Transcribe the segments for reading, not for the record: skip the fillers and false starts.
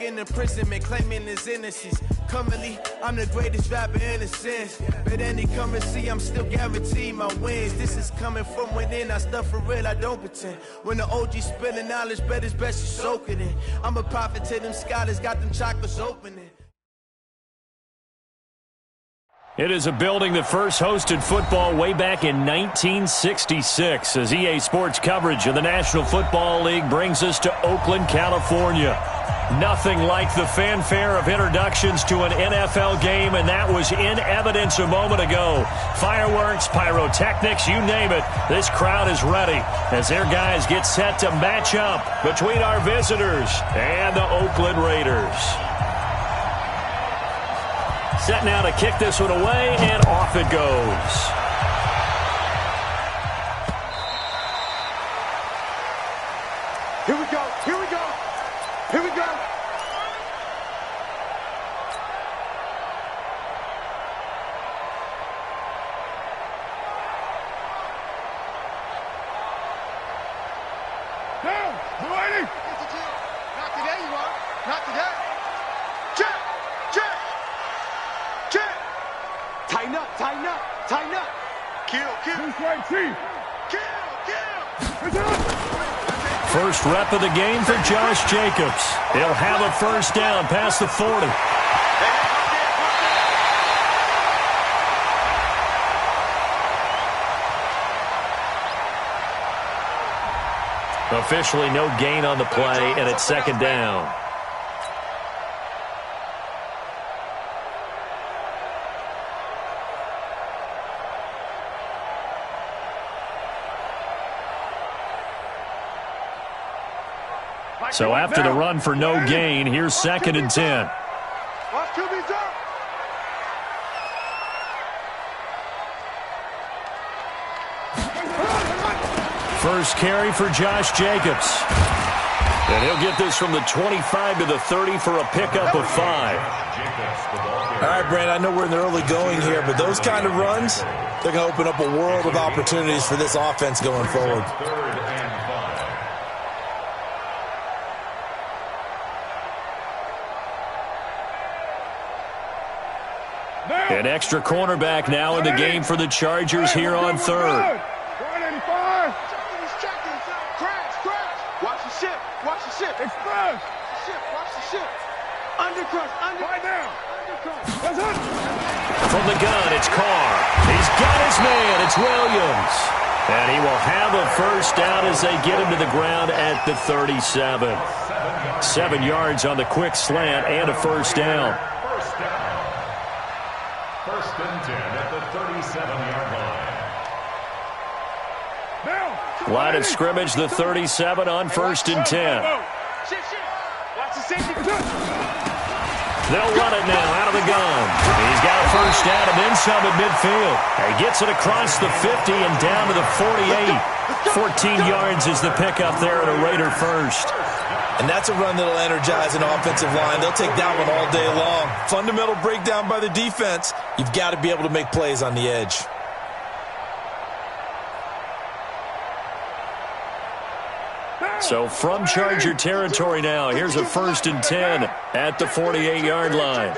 in imprisonment, claiming his innocence. Currently, I'm the greatest rapper in a sense. But any currency, I'm still guaranteed my wins. This is coming from within, I stuff for real, I don't pretend. When the OG spilling knowledge, bet it's best you soak it in. I'm a prophet to them scholars, got them chakras opening. It is a building that first hosted football way back in 1966 as EA Sports coverage of the National Football League brings us to Oakland, California. Nothing like the fanfare of introductions to an NFL game, and that was in evidence a moment ago. Fireworks, pyrotechnics, you name it. This crowd is ready as their guys get set to match up between our visitors and the Oakland Raiders. Set now to kick this one away, and off it goes. Here we go, here we go, here we go. Down, Delaney. Not today, you are. Not today. Check, check. Check! Tighten up, tighten up, tighten up! Kill, kill! This way, Chief! Kill, kill! First rep of the game for Josh Jacobs. He'll have a first down past the 40. Officially no gain on the play, and it's second down. So after the run for no gain, here's second and 10. First carry for Josh Jacobs. And he'll get this from the 25 to the 30 for a pickup of 5. All right, Brandon, I know we're in the early going here, but those kind of runs, they're going to open up a world of opportunities for this offense going forward. An extra cornerback now in the game for the Chargers here on third. Watch the ship, watch the ship. Express. Watch the ship. Undercrush, From the gun, it's Carr. He's got his man. It's Williams. And he will have a first down as they get him to the ground at the 37. 7 yards on the quick slant and a first down. First and 10 at the 37-yard line. Line of scrimmage, the 37 on first and 10. They'll run it now out of the gun. He's got a first down and then some at midfield. He gets it across the 50 and down to the 48. 14 yards is the pickup there at a Raider first. And that's a run that'll energize an offensive line. They'll take that one all day long. Fundamental breakdown by the defense. You've got to be able to make plays on the edge. So from Charger territory now, here's a first and 10 at the 48-yard line.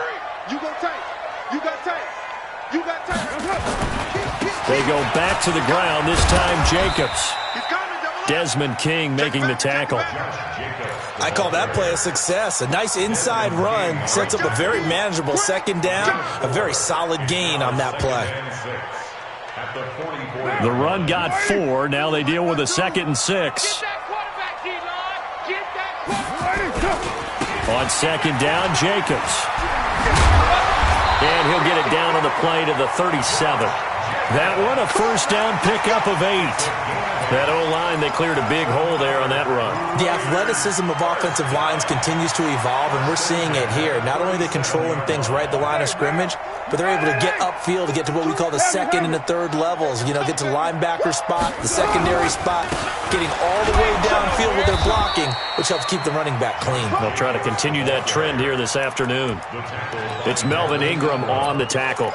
They go back to the ground, this time Jacobs. Desmond King making the tackle. I call that play a success. A nice inside run sets up a very manageable second down, a very solid gain on that play. The run got 4. Now they deal with a second and 6. On second down, Jacobs. And he'll get it down on the play to the 37. That one a first down pickup of 8. That O-line, they cleared a big hole there on that run. The athleticism of offensive lines continues to evolve, and we're seeing it here. Not only are they controlling things right at the line of scrimmage, but they're able to get upfield to get to what we call the second and the third levels. You know, get to the linebacker spot, the secondary spot, getting all the way downfield with their blocking, which helps keep the running back clean. They'll try to continue that trend here this afternoon. It's Melvin Ingram on the tackle.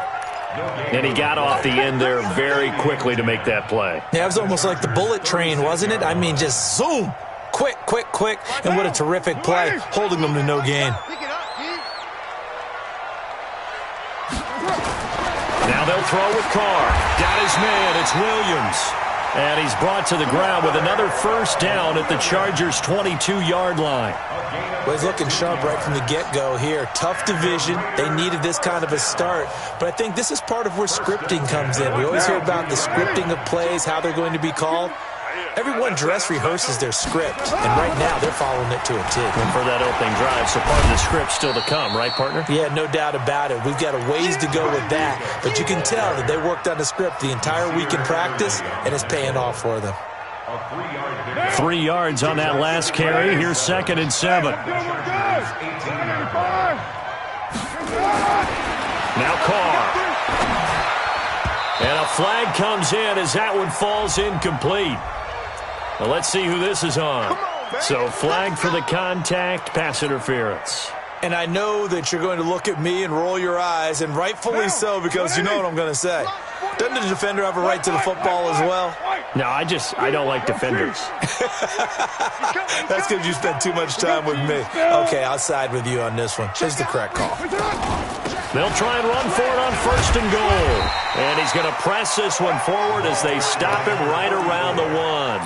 And he got off the end there very quickly to make that play. Yeah, it was almost like the bullet train, wasn't it? I mean, just zoom, quick, and what a terrific play, holding them to no gain. Now they'll throw with Carr. Got his man. It's Williams. And he's brought to the ground with another first down at the Chargers' 22-yard line. Well, he's looking sharp right from the get-go here. Tough division. They needed this kind of a start. But I think this is part of where scripting comes in. We always hear about the scripting of plays, how they're going to be called. Everyone dress rehearses their script, and right now they're following it to a T. And for that opening drive, so part of the script still to come, right, partner? Yeah, no doubt about it. We've got a ways to go with that, but you can tell that they worked on the script the entire week in practice, and it's paying off for them. 3 yards on that last carry. Here's 2nd and 7. Now Carr. And a flag comes in as that one falls incomplete. Well, let's see who this is on. So flag for the contact, pass interference. And I know that you're going to look at me and roll your eyes, and rightfully so, because you know what I'm going to say. Doesn't the defender have a right to the football as well? No, I don't like defenders. That's because you spent too much time with me. Okay, I'll side with you on this one. This is the correct call. They'll try and run for it on 1st and goal. And he's going to press this one forward as they stop him right around the 1.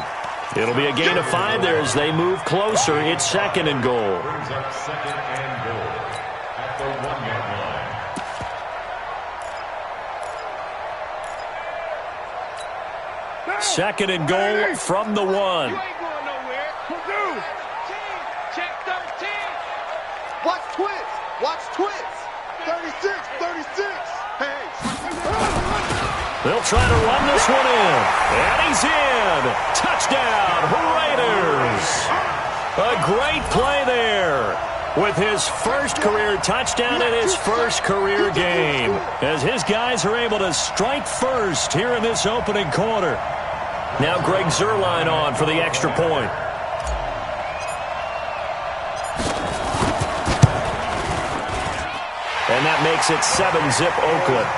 It'll be a gain of 5 there as they move closer. It's 2nd and goal. Brings up 2nd and goal at the 1-yard line. 2nd and goal from the 1. You ain't going nowhere. Check 13. Watch twits. Watch twits. 36. Hey. They'll try to run this one in. And he's in. Touchdown, Raiders. A great play there with his first career touchdown in his first career game, as his guys are able to strike first here in this opening quarter. Now Greg Zuerlein on for the extra point. And that makes it 7-zip Oakland.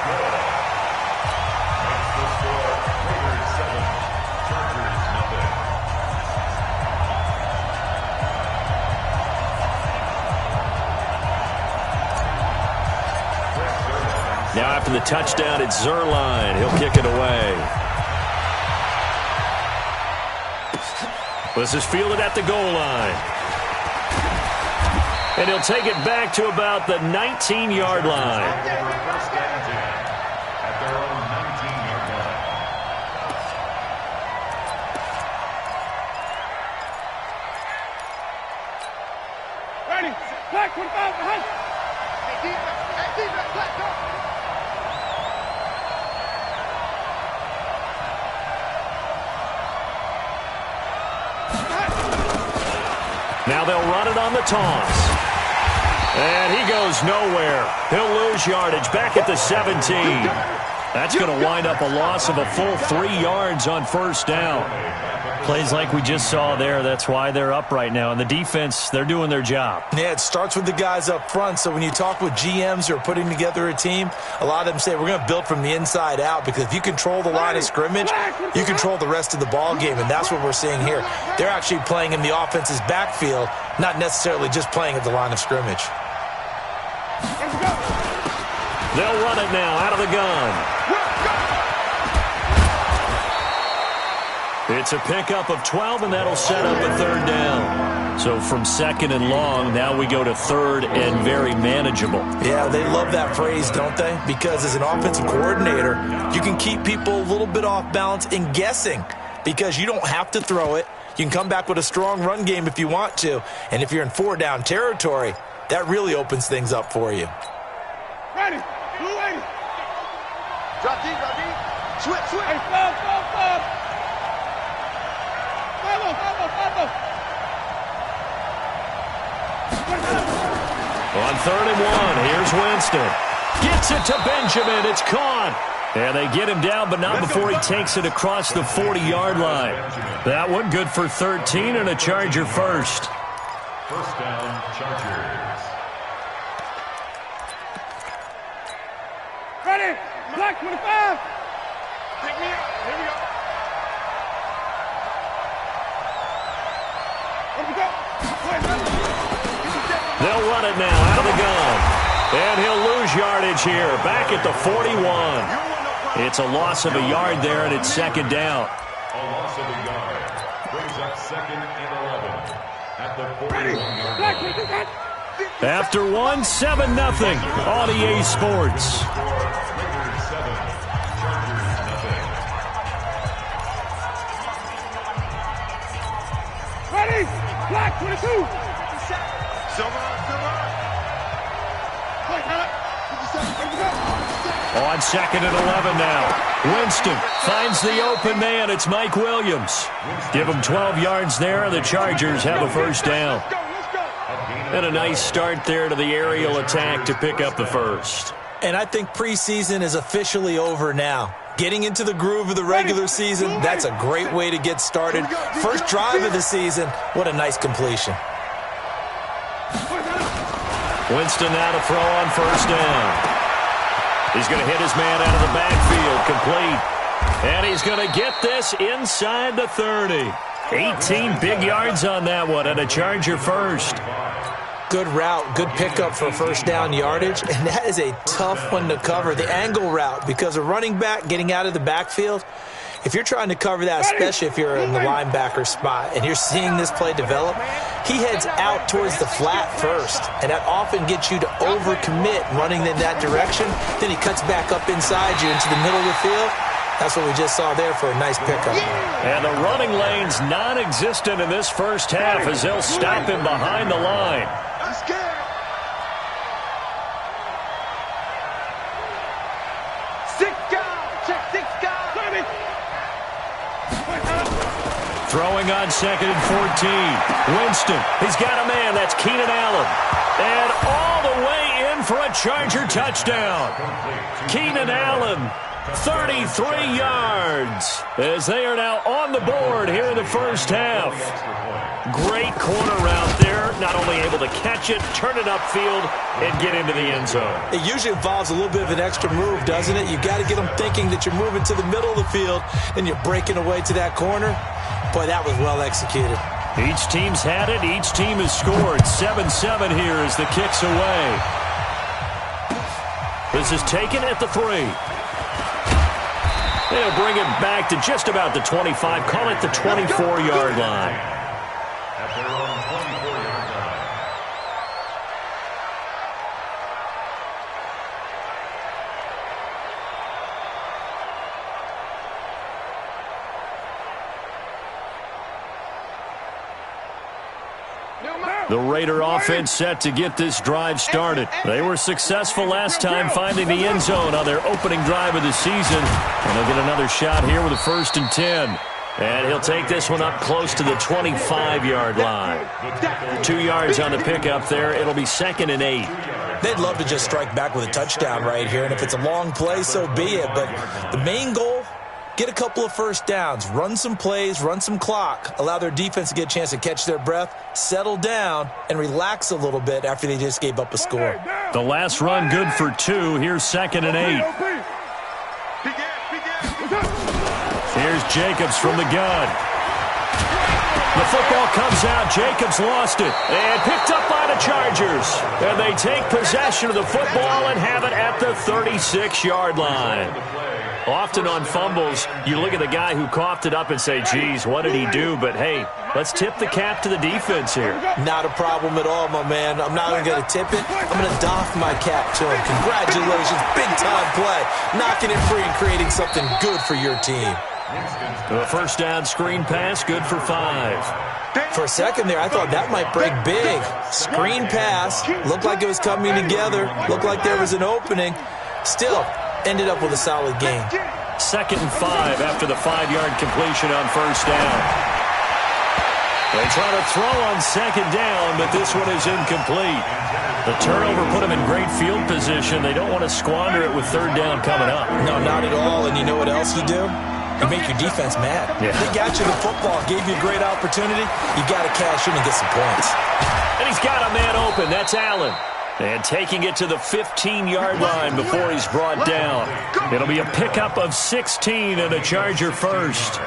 Now after the touchdown, it's Zuerlein. He'll kick it away. This is fielded at the goal line. And he'll take it back to about the 19-yard line. First and 10 at their own 19-yard line. Ready. Black 25 behind. Hey, defense, black, go. Now they'll run it on the toss. And he goes nowhere. He'll lose yardage back at the 17. That's going to wind up a loss of a full 3 yards on 1st down. Plays like we just saw there. That's why they're up right now. And the defense, they're doing their job. Yeah, it starts with the guys up front. So when you talk with GMs who are putting together a team, a lot of them say we're going to build from the inside out, because if you control the line of scrimmage, you control the rest of the ball game, and that's what we're seeing here. They're actually playing in the offense's backfield, not necessarily just playing at the line of scrimmage. They'll run it now out of the gun. It's a pickup of 12, and that'll set up a 3rd down. So from 2nd and long, now we go to 3rd and very manageable. Yeah, they love that phrase, don't they? Because as an offensive coordinator, you can keep people a little bit off balance and guessing, because you don't have to throw it. You can come back with a strong run game if you want to. And if you're in 4-down territory, that really opens things up for you. Ready. Blue 80. Drop D. Switch. Hey, stop. Follow. On 3rd and 1, here's Winston. Gets it to Benjamin. It's caught. And they get him down, but not before he takes it across the 40-yard line. That one good for 13 and a Charger first. First down, Chargers. Ready. Black 25. Pick me up. Here we go. They'll run it now out of the gun. And he'll lose yardage here, back at the 41. It's a loss of a yard there, and it's second down. A loss of a yard brings up 2nd and 11 at the 41-yard line. After 7-0 on EA Sports. Raiders 7, Chargers nothing. Ready? Black 22. Silver. On 2nd and 11 now. Winston finds the open man. It's Mike Williams. Give him 12 yards there, and the Chargers have a first down. And a nice start there to the aerial attack to pick up the first. And I think preseason is officially over now. Getting into the groove of the regular season, that's a great way to get started. First drive of the season, what a nice completion. Winston now to throw on first down. He's going to hit his man out of the backfield, complete. And he's going to get this inside the 30. 18 big yards on that one, and a Charger first. Good route, good pickup for first down yardage, and that is a tough one to cover, the angle route, because a running back getting out of the backfield, if you're trying to cover that, especially if you're in the linebacker spot and you're seeing this play develop, he heads out towards the flat first, and that often gets you to overcommit running in that direction. Then he cuts back up inside you into the middle of the field. That's what we just saw there for a nice pickup. And the running lane's non-existent in this first half as they'll stop him behind the line. Throwing on 2nd and 14. Winston, he's got a man. That's Keenan Allen. And all the way in for a Charger touchdown. Keenan Allen, 33 yards, as they are now on the board here in the first half. Great corner route there. Not only able to catch it, turn it upfield, and get into the end zone. It usually involves a little bit of an extra move, doesn't it? You've got to get them thinking that you're moving to the middle of the field and you're breaking away to that corner. Boy, that was well executed. Each team's had it. Each team has scored. 7-7 here as the kick's away. This is taken at the 3. They'll bring it back to just about the 25. Call it the 24-yard line. At their own 24-yard line. The Raider offense set to get this drive started. They were successful last time finding the end zone on their opening drive of the season. And they'll get another shot here with a 1st and 10. And he'll take this one up close to the 25-yard line. 2 yards on the pickup there. It'll be 2nd and 8. They'd love to just strike back with a touchdown right here. And if it's a long play, so be it. But the main goal, get a couple of first downs, run some plays, run some clock, allow their defense to get a chance to catch their breath, settle down, and relax a little bit after they just gave up a score. The last run good for 2. Here's 2nd and 8. Here's Jacobs from the gun. The football comes out. Jacobs lost it and picked up by the Chargers. And they take possession of the football and have it at the 36-yard line. Often on fumbles, you look at the guy who coughed it up and say, geez, what did he do? But, hey, let's tip the cap to the defense here. Not a problem at all, my man. I'm not even going to tip it. I'm going to doff my cap to him. Congratulations. Big-time play. Knocking it free and creating something good for your team. The first down screen pass, good for 5. For a second there, I thought that might break big. Screen pass. Looked like it was coming together. Looked like there was an opening. Still, ended up with a solid game. 2nd and 5 after the 5-yard completion on first down. They try to throw on 2nd down, but this one is incomplete. The turnover put them in great field position. They don't want to squander it with 3rd down coming up. No, not at all. And you know what else you do? You make your defense mad. Yeah. They got you the football, gave you a great opportunity. You got to cash in and get some points. And he's got a man open. That's Allen. And taking it to the 15-yard line before he's brought down. It'll be a pickup of 16 and a Charger first.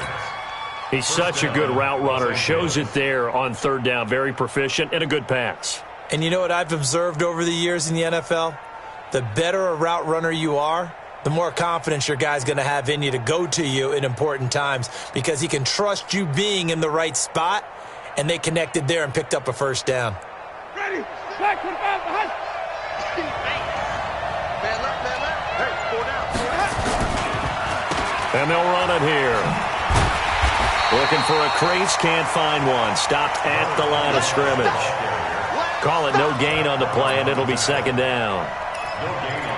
He's such a good route runner. Shows it there on 3rd down. Very proficient and a good pass. And you know what I've observed over the years in the NFL? The better a route runner you are, the more confidence your guy's going to have in you to go to you in important times because he can trust you being in the right spot, and they connected there and picked up a first down. Ready? Back, 25, behind. Man left, man left. Hey, 4 down. And they'll run it here. Looking for a crease, can't find one. Stopped at the line of scrimmage. Call it no gain on the play, and it'll be second down.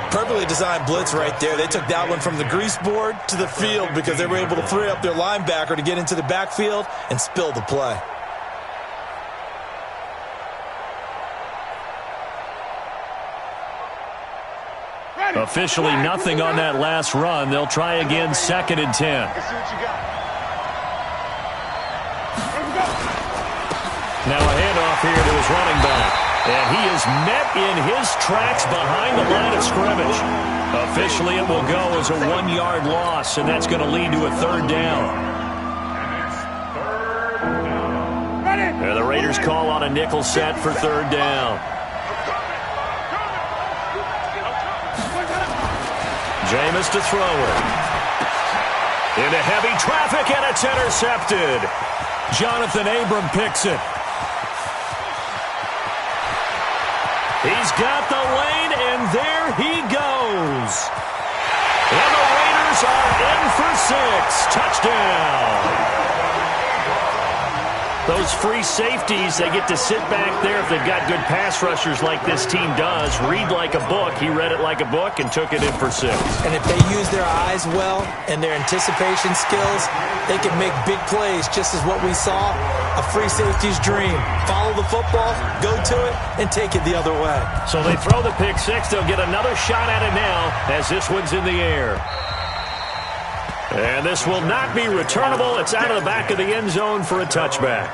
Perfectly designed blitz right there. They took that one from the grease board to the field because they were able to free up their linebacker to get into the backfield and spill the play. Officially nothing on that last run. They'll try again, 2nd and 10. Let's see what you got. Now a handoff here to his running back. And he is met in his tracks behind the line of scrimmage. Officially, it will go as a 1-yard loss, and that's going to lead to a 3rd down. And the Raiders call on a nickel set for 3rd down. Jameis to throw it. Into heavy traffic, and it's intercepted. Jonathan Abram picks it. He's got the lane, and there he goes. And the Raiders are in for 6. Touchdown. Those free safeties, they get to sit back there if they've got good pass rushers like this team does. Read like a book. He read it like a book and took it in for 6. And if they use their eyes well and their anticipation skills, they can make big plays, just as what we saw, a free safety's dream. Follow the football, go to it, and take it the other way. So they throw the pick 6. They'll get another shot at it now as this one's in the air. And this will not be returnable. It's out of the back of the end zone for a touchback.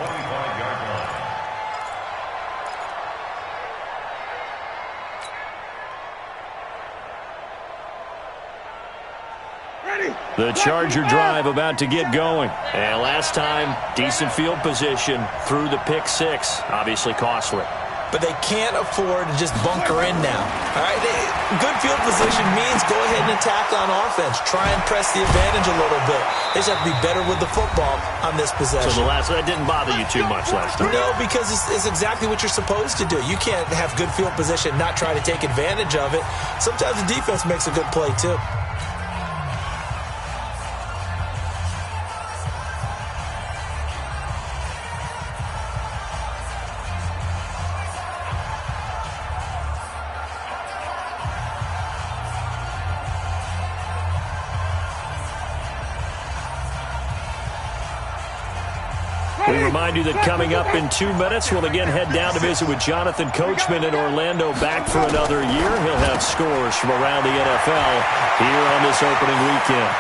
The Charger drive about to get going. And last time, decent field position through the pick 6. Obviously costly. But they can't afford to just bunker in now. All right, good field position means go ahead and attack on offense. Try and press the advantage a little bit. They just have to be better with the football on this possession. So that didn't bother you too much last time? No, because it's exactly what you're supposed to do. You can't have good field position, not try to take advantage of it. Sometimes the defense makes a good play too. We remind you that coming up in 2 minutes, we'll again head down to visit with Jonathan Coachman in Orlando, back for another year. He'll have scores from around the NFL here on this opening weekend.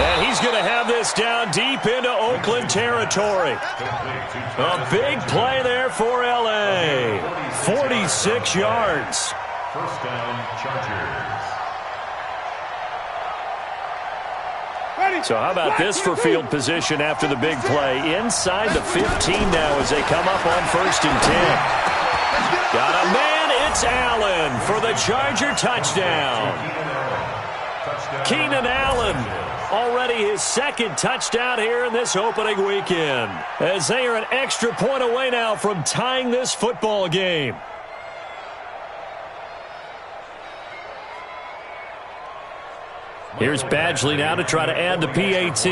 And he's going to have this down deep into Oakland territory. A big play there for L.A. 46 yards. First down, Chargers. So how about this for field position after the big play? Inside the 15 now as they come up on 1st and 10. Got a man, it's Allen for the Charger touchdown. Keenan Allen, already his 2nd touchdown here in this opening weekend. As they are an extra point away now from tying this football game. Here's Badgley now to try to add the PAT.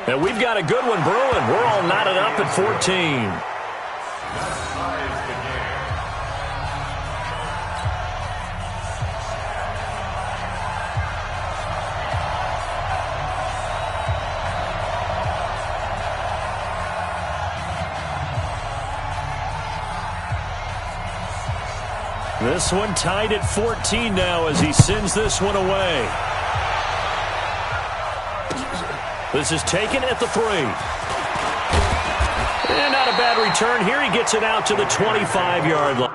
And we've got a good one brewing. We're all knotted up at 14. This one tied at 14 now as he sends this one away. This is taken at the 3. And not a bad return here. He gets it out to the 25-yard line.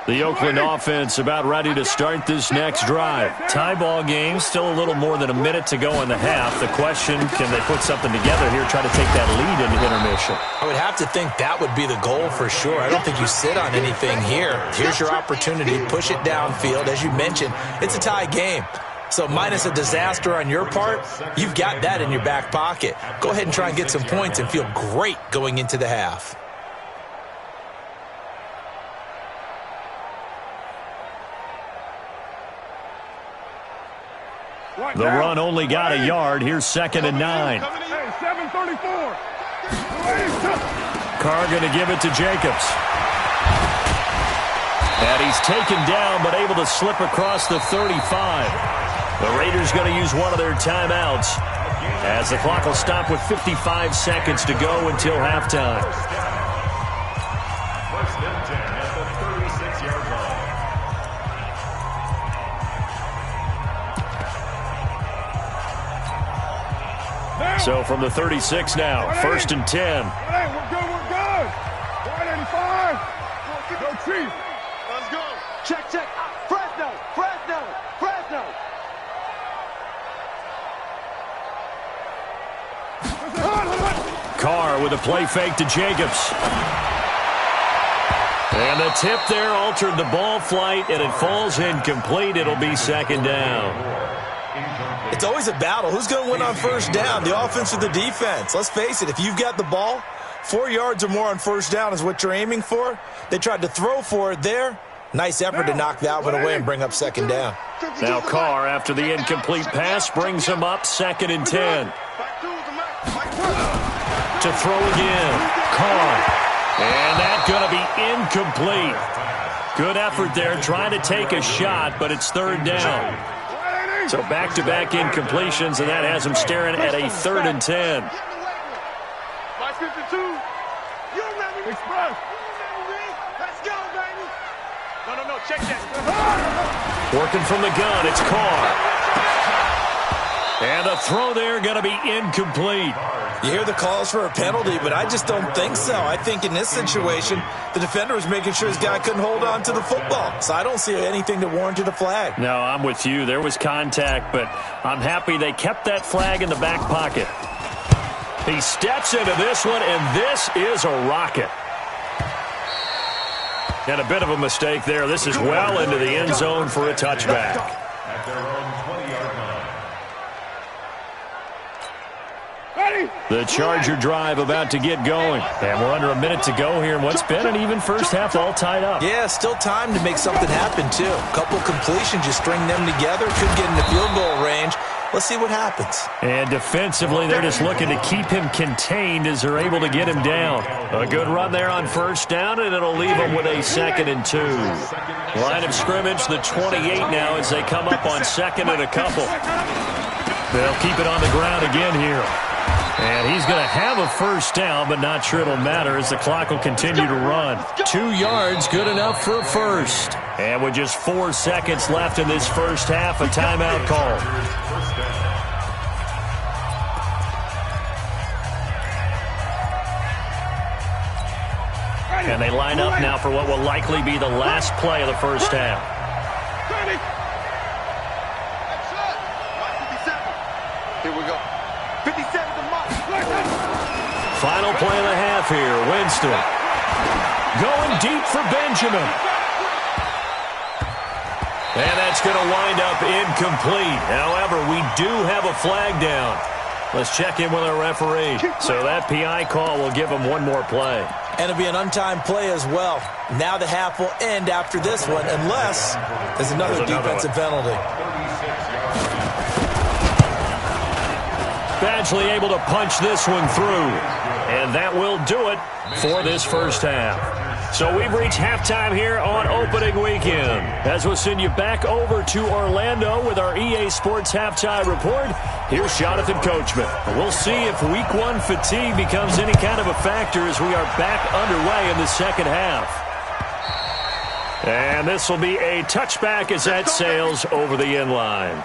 The Oakland offense about ready to start this next drive. Tie ball game, still a little more than a minute to go in the half. The question, can they put something together here, try to take that lead into intermission? I would have to think that would be the goal for sure. I don't think you sit on anything here. Here's your opportunity. Push it downfield. As you mentioned, it's a tie game. So minus a disaster on your part, you've got that in your back pocket. Go ahead and try and get some points and feel great going into the half. The run only got a yard. Here's 2nd and 9. Hey, 734. Carr going to give it to Jacobs. And he's taken down, but able to slip across the 35. The Raiders going to use one of their timeouts, as the clock will stop with 55 seconds to go until halftime. First and 10 at the 36-yard line. So from the 36 now, 1st and 10. Hey, we're good, we're good. 185. Go Chief. Let's go. Check, check. Fresno, Fresno, Fresno. Carr with a play fake to Jacobs. And the tip there altered the ball flight, and it falls incomplete. It'll be 2nd down. It's always a battle. Who's going to win on 1st down, the offense or the defense? Let's face it, if you've got the ball, 4 yards or more on 1st down is what you're aiming for. They tried to throw for it there. Nice effort to knock that one away and bring up 2nd down. Now Carr, after the incomplete pass, brings him up 2nd and 10. To throw again, Carr. And that's going to be incomplete. Good effort there, trying to take a shot, but it's 3rd down. So back-to-back incompletions, and that has him staring at a 3rd and 10. Express. Let's go, baby. No, check that. Working from the gun, it's Carr. And the throw there going to be incomplete. You hear the calls for a penalty, but I just don't think so. I think in this situation, the defender was making sure his guy couldn't hold on to the football. So I don't see anything to warrant a flag. No, I'm with you. There was contact, but I'm happy they kept that flag in the back pocket. He steps into this one, and this is a rocket. And a bit of a mistake there. This is well into the end zone for a touchback. At their own 20-yard line. The Charger drive about to get going. And we're under a minute to go here in what's been an even first half, all tied up. Yeah, still time to make something happen, too. A couple completions, you string them together, could get into field goal range. Let's see what happens. And defensively, they're just looking to keep him contained as they're able to get him down. A good run there on 1st down, and it'll leave him with a 2nd and 2. Line of scrimmage, the 28 now as they come up on 2nd and a couple. They'll keep it on the ground again here. And he's going to have a 1st down, but not sure it'll matter as the clock will continue to run. 2 yards, good enough for a 1st. And with just 4 seconds left in this first half, a timeout call. And they line up now for what will likely be the last play of the first half. Here we go. 57 to Mike. Final play of the half here. Winston going deep for Benjamin. And that's going to wind up incomplete. However, we do have a flag down. Let's check in with our referee. So that PI call will give him one more play. And it'll be an untimed play as well. Now the half will end after this one, unless there's another defensive penalty. Badgley able to punch this one through. And that will do it for this first half. So we've reached halftime here on opening weekend. As we'll send you back over to Orlando with our EA Sports Halftime Report, here's Jonathan Coachman. We'll see if Week 1 fatigue becomes any kind of a factor as we are back underway in the second half. And this will be a touchback as that sails over the end line.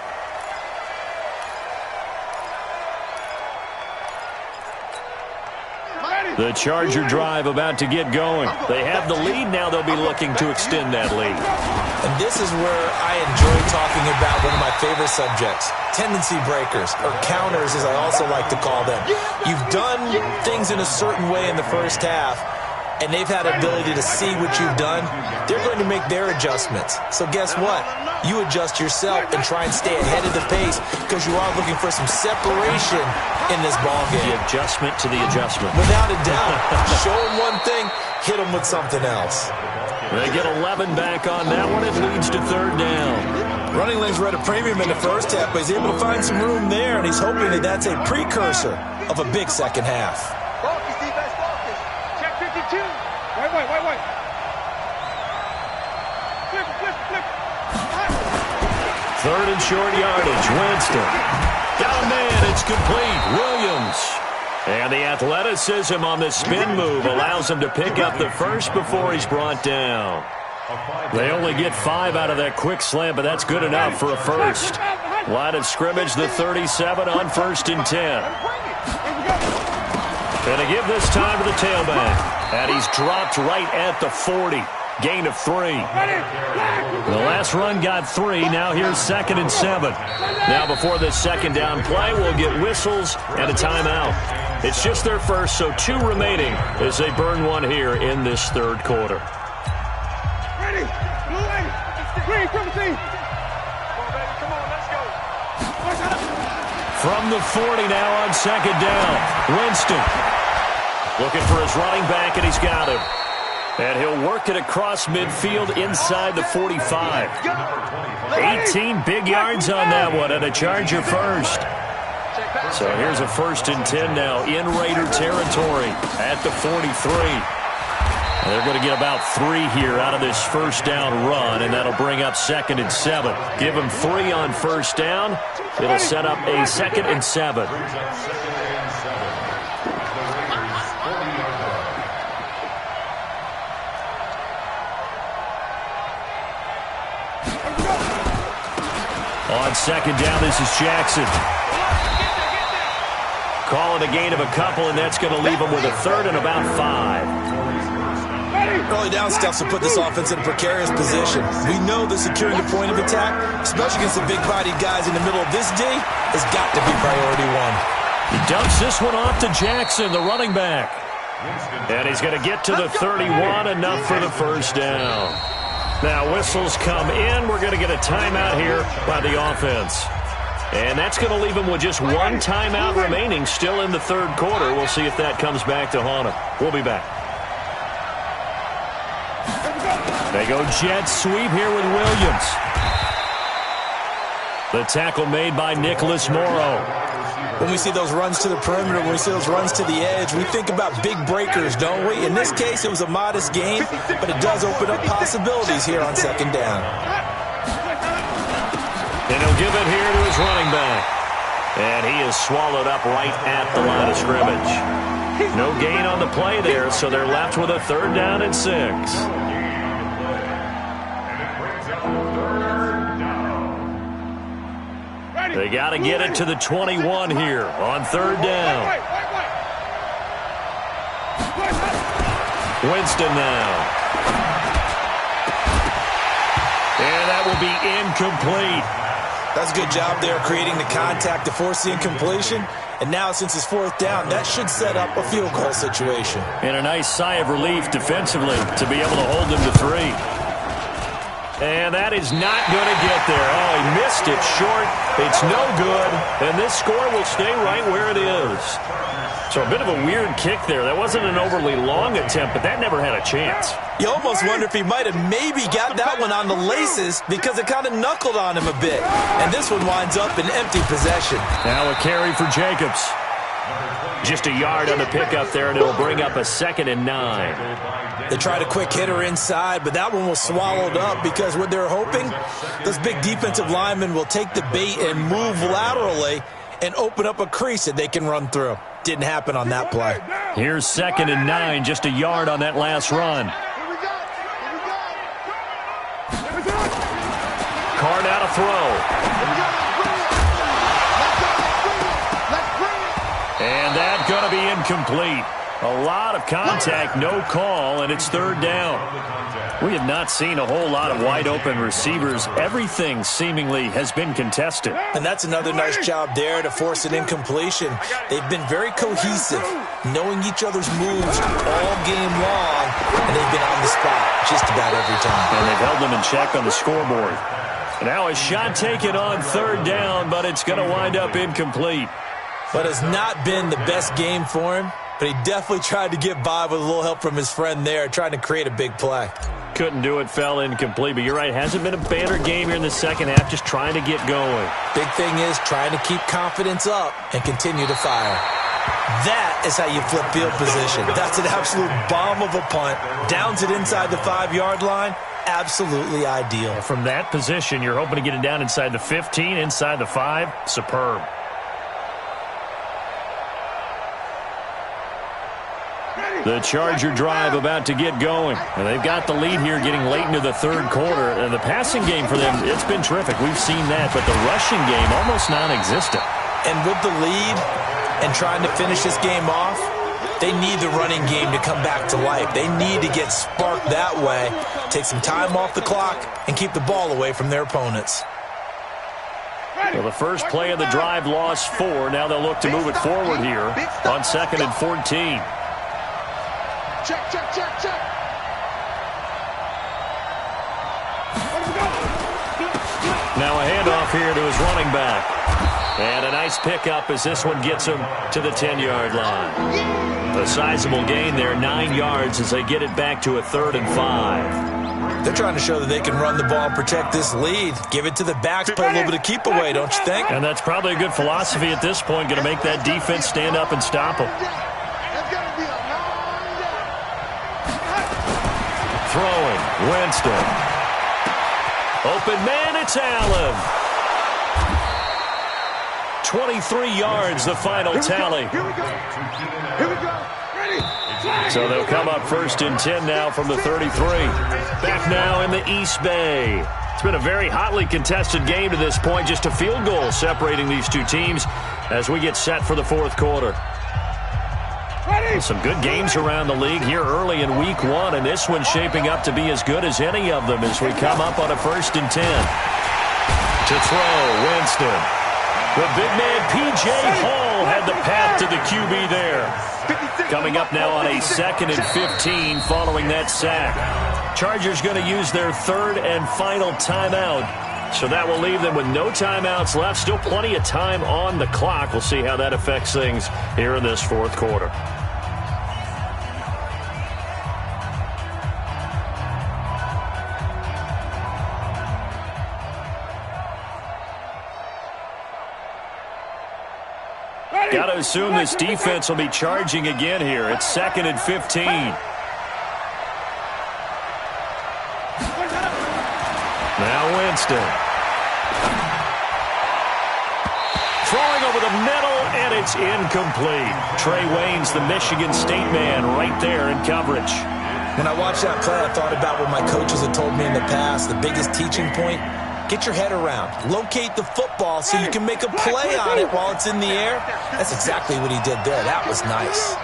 The Charger drive about to get going. They have the lead. Now they'll be looking to extend that lead. And this is where I enjoy talking about one of my favorite subjects, tendency breakers, or counters as I also like to call them. You've done things in a certain way in the first half, and they've had the ability to see what you've done. They're going to make their adjustments. So guess what? You adjust yourself and try and stay ahead of the pace because you are looking for some separation in this ball game. The adjustment to the adjustment. Without a doubt. Show them one thing, hit them with something else. They get 11 back on that one. It leads to third down. Running lanes were at a premium in the first half, but he's able to find some room there, and he's hoping that that's a precursor of a big second half. Focus, defense, focus. Check 52. Wait. Flip. Third and short yardage. Winston. Got a man. It's complete. Williams. And the athleticism on the spin move allows him to pick up the first before he's brought down. They only get 5 out of that quick slant, but that's good enough for a first. Line of scrimmage, the 37 on 1st and 10. And to give this time to the tailback. And he's dropped right at the 40. Gain of 3. The last run got 3. Now here's 2nd and 7. Now before this second down play, we'll get whistles and a timeout. It's just their first, so 2 remaining as they burn one here in this third quarter. Ready. Green, from the team. Come on, let's go. From the 40 now on second down. Winston looking for his running back, and he's got him. And he'll work it across midfield inside the 45. 18 big yards on that one, and a Charger first. So here's a 1st and 10 now in Raider territory at the 43. And they're going to get about 3 here out of this first down run, and that'll bring up 2nd and 7. Give them 3 on first down. It'll set up a 2nd and 7. On second down, this is Jackson. Calling a gain of a couple, and that's going to leave him with a 3rd and about 5. Early down stuff to put this offense in a precarious position. We know the securing the point of attack, especially against the big-bodied guys in the middle of this D, has got to be priority 1. He dumps this one off to Jackson, the running back. And he's going to get to the 31, enough for the first down. Now whistles come in. We're going to get a timeout here by the offense. And that's going to leave him with just 1 timeout remaining still in the third quarter. We'll see if that comes back to haunt him. We'll be back. They go jet sweep here with Williams. The tackle made by Nicholas Morrow. When we see those runs to the perimeter, when we see those runs to the edge, we think about big breakers, don't we? In this case, it was a modest gain, but it does open up possibilities here on second down. And he'll give it here to his running back. And he is swallowed up right at the line of scrimmage. No gain on the play there, so they're left with a 3rd down and 6. They got to get it to the 21 here on 3rd down. Winston now. And that will be incomplete. That's a good job there creating the contact to force the incompletion. And now since it's 4th down, that should set up a field goal situation. And a nice sigh of relief defensively to be able to hold them to 3. And that is not going to get there. Oh, he missed it short. It's no good. And this score will stay right where it is. So a bit of a weird kick there. That wasn't an overly long attempt, but that never had a chance. You almost wonder if he might have maybe got that one on the laces because it kind of knuckled on him a bit. And this one winds up in empty possession. Now a carry for Jacobs. Just a yard on the pickup there, and it'll bring up a 2nd and 9. They tried a quick hitter inside, but that one was swallowed up because what they're hoping, those big defensive linemen will take the bait and move laterally and open up a crease that they can run through. Didn't happen on that play. Here's 2nd and 9, just a yard on that last run. Card out a throw. And that's going to be incomplete. A lot of contact, no call, and it's third down. We have not seen a whole lot of wide-open receivers. Everything seemingly has been contested. And that's another nice job there to force an incompletion. They've been very cohesive, knowing each other's moves all game long, and they've been on the spot just about every time. And they've held them in check on the scoreboard. Now a shot taken on third down, but it's going to wind up incomplete. But it's not been the best game for him, but he definitely tried to get by with a little help from his friend there, trying to create a big play. Couldn't do it, fell incomplete, but you're right, hasn't been a banner game here in the second half, just trying to get going. Big thing is trying to keep confidence up and continue to fire. That is how you flip field position. That's an absolute bomb of a punt. Downs it inside the 5-yard line. Absolutely ideal. From that position, you're hoping to get it down inside the 15, inside the 5. Superb. The Charger drive about to get going. And they've got the lead here getting late into the third quarter. And the passing game for them, it's been terrific. We've seen that. But the rushing game, almost non-existent. And with the lead and trying to finish this game off, they need the running game to come back to life. They need to get sparked that way, take some time off the clock, and keep the ball away from their opponents. Well, the first play of the drive lost 4. Now they'll look to move it forward here on 2nd and 14. Check, check, check, check. Now a handoff here to his running back. And a nice pickup as this one gets him to the 10-yard line. A sizable gain there, 9 yards as they get it back to a 3rd and 5. They're trying to show that they can run the ball and protect this lead. Give it to the backs, play a little bit of keep away, don't you think? And that's probably a good philosophy at this point, going to make that defense stand up and stop them. Throwing, Winston. Open man, it's Allen. 23 yards, the final tally. Here we go. Here we go. Ready. So they'll come up 1st and 10 now from the 33. Back now in the East Bay. It's been a very hotly contested game to this point. Just a field goal separating these two teams as we get set for the fourth quarter. Some good games around the league here early in week 1, and this one's shaping up to be as good as any of them as we come up on a 1st and 10. To throw, Winston. The big man, P.J. Hall, had the path to the QB there. Coming up now on a 2nd and 15 following that sack. Chargers going to use their 3rd and final timeout. So that will leave them with no timeouts left. Still plenty of time on the clock. We'll see how that affects things here in this fourth quarter. Got to assume this defense will be charging again here. It's 2nd and 15. Now Winston. Throwing over the middle, and it's incomplete. Trey Waynes, the Michigan State man, right there in coverage. When I watched that play, I thought about what my coaches had told me in the past. The biggest teaching point, get your head around. Locate the football so you can make a play on it while it's in the air. That's exactly what he did there. That was nice.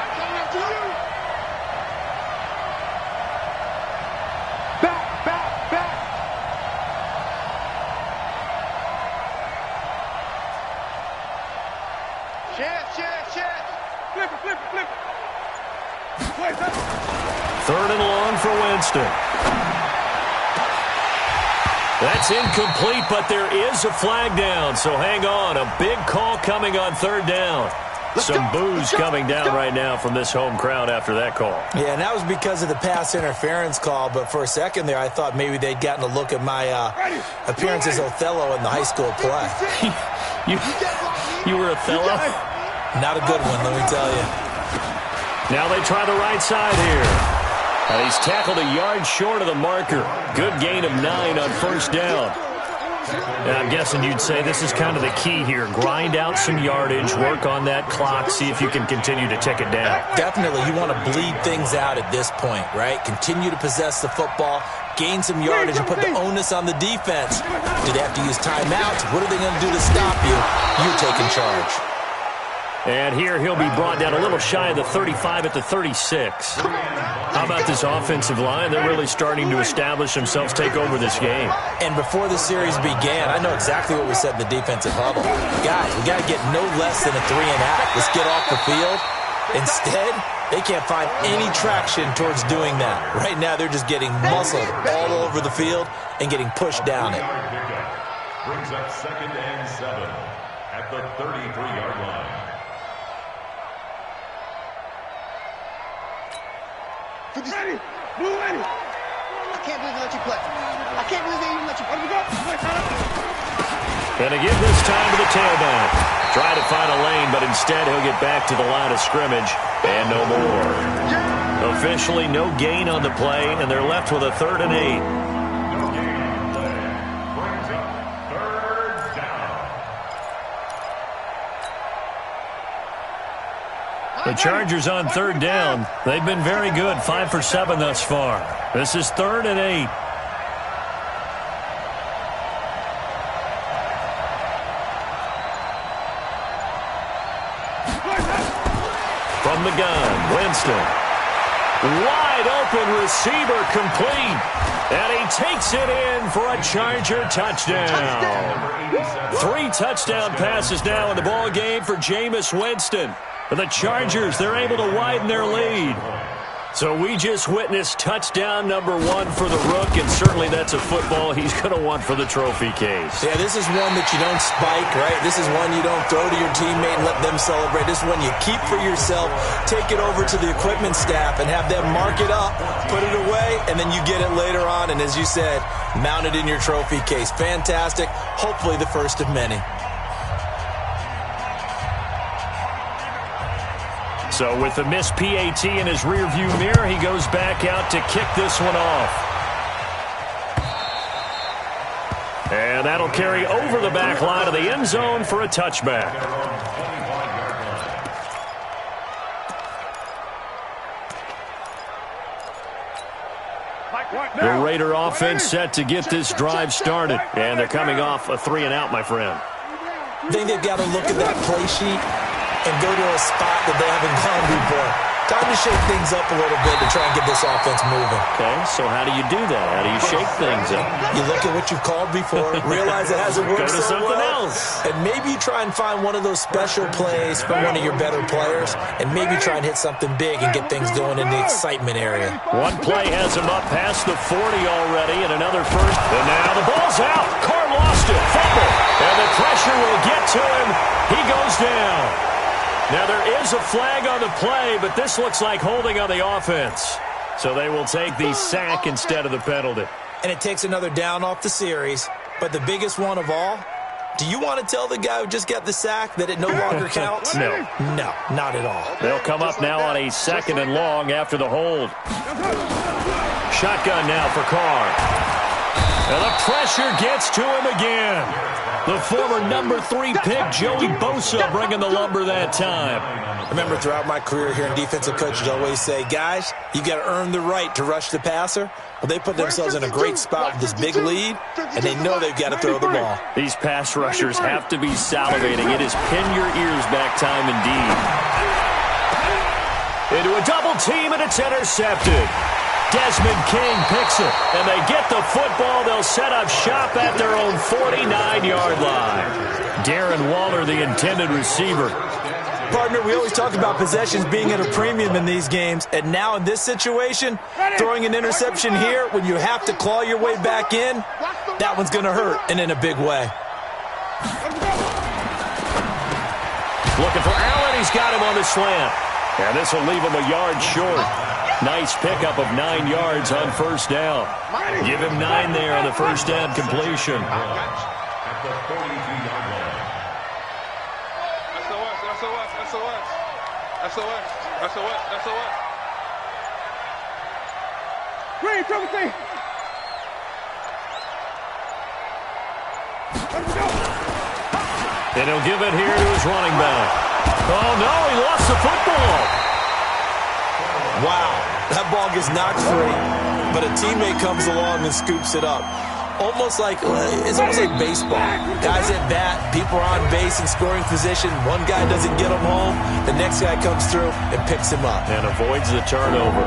Third and long for Winston. That's incomplete, but there is a flag down, so hang on. A big call coming on 3rd down. Some boos coming down right now from this home crowd after that call. Yeah, and that was because of the pass interference call, but for a second there I thought maybe they'd gotten a look at my appearance as Othello in the high school play. You were Othello? Not a good one, let me tell you. Now they try the right side here. And he's tackled a yard short of the marker. Good gain of 9 on 1st down. And I'm guessing you'd say this is kind of the key here. Grind out some yardage, work on that clock, see if you can continue to tick it down. Definitely. You want to bleed things out at this point, right? Continue to possess the football, gain some yardage, and put the onus on the defense. Do they have to use timeouts? What are they going to do to stop you? You're taking charge. And here he'll be brought down a little shy of the 35 at the 36. How about this offensive line? They're really starting to establish themselves, take over this game. And before the series began, I know exactly what was said in the defensive huddle. Guys, we got to get no less than a 3-and-out. Let's get off the field. Instead, they can't find any traction towards doing that. Right now, they're just getting muscled all over the field and getting pushed down it. Brings up 2nd and 7 at the 33-yard line. Ready, blue ready. I can't believe they let you play. I can't believe they even let you play. And to give this time to the tailback. Try to find a lane, but instead he'll get back to the line of scrimmage and no more. Officially no gain on the play, and they're left with a 3rd and 8. No gain on the play. Brings up 3rd down. The Chargers on 3rd down. They've been very good, 5 for 7 thus far. This is 3rd and 8. From the gun, Winston. Wide open receiver complete. And he takes it in for a Charger touchdown. 3 touchdown passes now in the ball game for Jameis Winston. For the Chargers, they're able to widen their lead. So we just witnessed touchdown number 1 for the Rook, and certainly that's a football he's going to want for the trophy case. Yeah, this is one that you don't spike, right? This is one you don't throw to your teammate and let them celebrate. This is one you keep for yourself, take it over to the equipment staff and have them mark it up, put it away, and then you get it later on, and as you said, mount it in your trophy case. Fantastic. Hopefully the first of many. So with the missed PAT in his rearview mirror, he goes back out to kick this one off. And that'll carry over the back line of the end zone for a touchback. The Raider offense set to get this drive started. And they're coming off a 3-and-out, my friend. I think they've got to look at that play sheet and go to a spot that they haven't gone before. Time to shake things up a little bit to try and get this offense moving. Okay, so how do you do that? How do you shake things up? You look at what you've called before, realize it hasn't worked Go to so something well, else. and maybe you try and find one of those special plays from one of your better players, and maybe try and hit something big and get things going in the excitement area. One play has him up past the 40 already, and another first. And now the ball's out. Carr lost it. Fumble. And the pressure will get to him. He goes down. Now, there is a flag on the play, but this looks like holding on the offense. So they will take the sack instead of the penalty. And it takes another down off the series. But the biggest one of all, do you want to tell the guy who just got the sack that it no longer counts? No. No, not at all. They'll come up now on a 2nd and long after the hold. Shotgun now for Carr. And the pressure gets to him again. The former number 3 pick, Joey Bosa, bringing the lumber that time. I remember throughout my career here in defensive coaches always say, guys, you got to earn the right to rush the passer. Well, they put themselves in a great spot with this big lead, and they know they've got to throw the ball. These pass rushers have to be salivating. It is pin your ears back time indeed. Into a double team, and it's intercepted. Desmond King picks it, and they get the football. They'll set up shop at their own 49-yard line. Darren Waller, the intended receiver. Partner, we always talk about possessions being at a premium in these games, and now in this situation, throwing an interception here when you have to claw your way back in, that one's going to hurt, and in a big way. Looking for Allen. He's got him on the slant. And this will leave him a yard short. Nice pickup of 9 yards on first down. Give him 9 there on the first down completion. At the 42-yard line. SOS. Green, Timothy. And he'll give it here to his running back. Oh, no, he lost the football. Wow, that ball gets knocked free, but a teammate comes along and scoops it up. Almost like it's almost like baseball. Guys at bat, people are on base in scoring position. One guy doesn't get him home. The next guy comes through and picks him up. And avoids the turnover.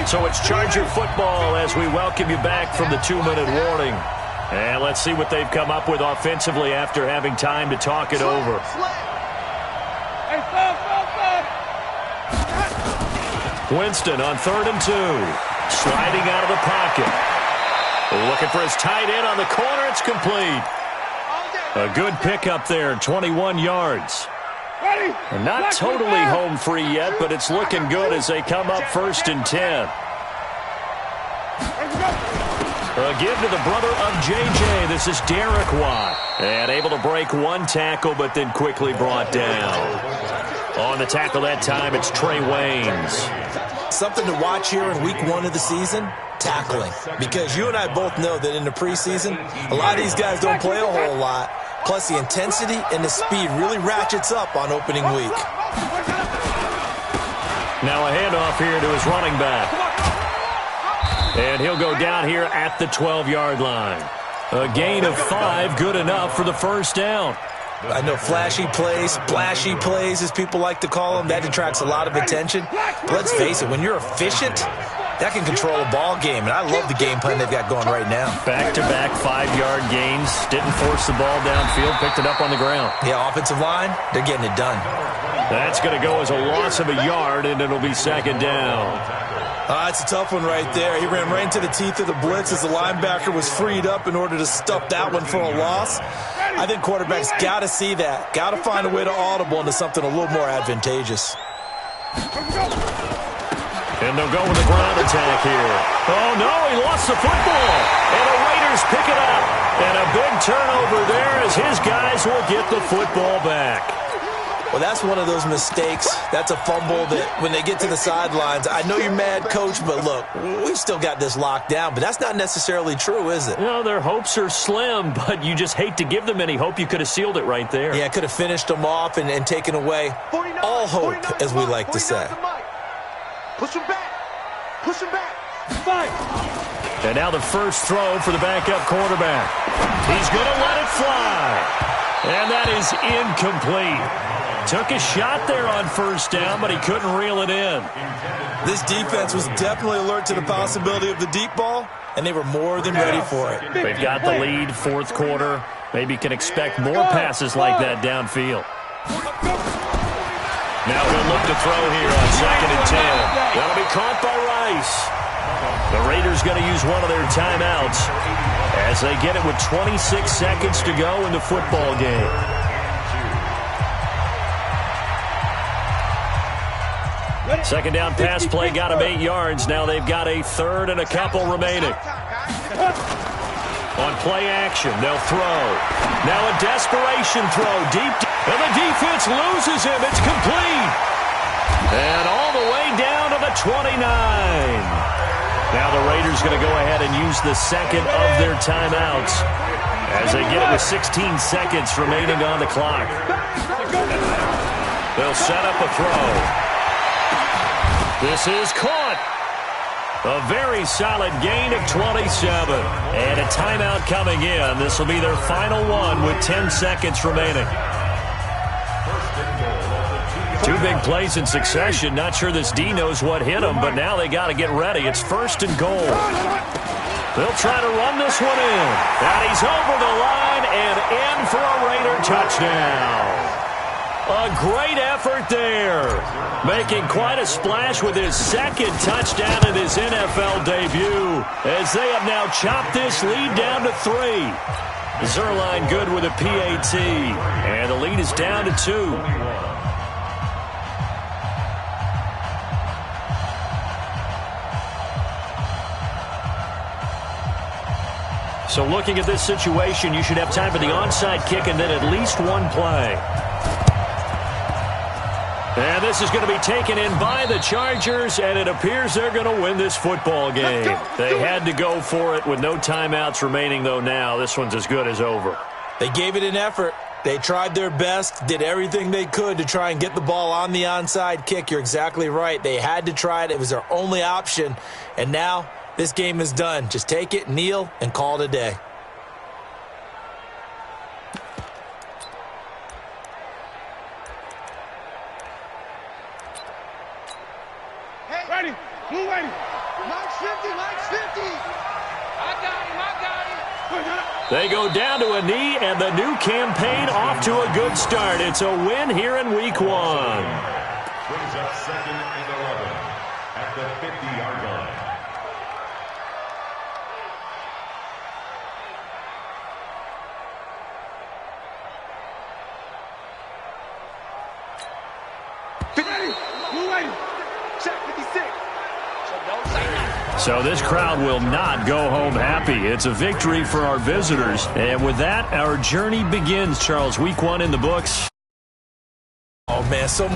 So it's Charger football as we welcome you back from the 2-minute warning. And let's see what they've come up with offensively after having time to talk it over. Winston on 3rd and 2. Sliding out of the pocket. Looking for his tight end on the corner. It's complete. A good pickup there, 21 yards. Not totally home free yet, but it's looking good as they come up 1st and 10. A give to the brother of J.J. This is Derek Watt. And able to break one tackle, but then quickly brought down. On the tackle that time, it's Trey Waynes. Something to watch here in week 1 of the season, tackling. Because you and I both know that in the preseason, a lot of these guys don't play a whole lot. Plus, the intensity and the speed really ratchets up on opening week. Now a handoff here to his running back. And he'll go down here at the 12-yard line. A gain of 5, good enough for the first down. I know flashy plays, splashy plays, as people like to call them, that attracts a lot of attention. But let's face it, when you're efficient, that can control a ball game. And I love the game plan they've got going right now. Back-to-back 5-yard gains. Didn't force the ball downfield, picked it up on the ground. Yeah, offensive line, they're getting it done. That's going to go as a loss of a yard, and it'll be 2nd down. It's a tough one right there. He ran right into the teeth of the blitz as the linebacker was freed up in order to stuff that one for a loss. I think quarterbacks got to see that. Got to find a way to audible into something a little more advantageous. And they'll go with the ground attack here. Oh, no, he lost the football. And the Raiders pick it up. And a big turnover there as his guys will get the football back. Well, that's one of those mistakes. That's a fumble that when they get to the sidelines, I know you're mad, Coach, but look, we've still got this locked down. But that's not necessarily true, is it? You know, their hopes are slim, but you just hate to give them any hope. You could have sealed it right there. Yeah, could have finished them off and taken away all hope, as we like to say. Push him back. Push him back. And now the first throw for the backup quarterback. He's going to let it fly. And that is incomplete. Took a shot there on 1st down, but he couldn't reel it in. This defense was definitely alert to the possibility of the deep ball, and they were more than ready for it. They've got the lead, 4th quarter. Maybe can expect more passes like that downfield. Now he'll look to throw here on 2nd and 10. That'll be caught by Rice. The Raiders going to use one of their timeouts as they get it with 26 seconds to go in the football game. Second down pass play got him 8 yards. Now they've got a 3rd and a couple remaining. On play action, they'll throw. Now a desperation throw deep. And the defense loses him. It's complete. And all the way down to the 29. Now the Raiders going to go ahead and use the second of their timeouts as they get it with 16 seconds remaining on the clock. They'll set up a throw. This is caught. A very solid gain of 27. And a timeout coming in. This will be their final one with 10 seconds remaining. 2 big plays in succession. Not sure this D knows what hit him, but now they got to get ready. It's 1st and goal. They'll try to run this one in. And he's over the line and in for a Raider touchdown. A great effort there. Making quite a splash with his 2nd touchdown in his NFL debut as they have now chopped this lead down to 3. Zuerlein good with a PAT. And the lead is down to 2. So looking at this situation, you should have time for the onside kick and then at least one play. And this is going to be taken in by the Chargers, and it appears they're going to win this football game. They had to go for it with no timeouts remaining, though now. This one's as good as over. They gave it an effort. They tried their best, did everything they could to try and get the ball on the onside kick. You're exactly right. They had to try it. It was their only option. And now This game is done. Just take it, kneel, and call it a day. Hey, ready, blue ready. Mike's 50, Mike's 50. I got him. They go down to a knee, and the new campaign off to a good start. It's a win here in Week 1. Brings up second and 11 at the 50-yard line. So this crowd will not go home happy. It's a victory for our visitors. And with that, our journey begins, Charles. Week 1 in the books. Oh, man, so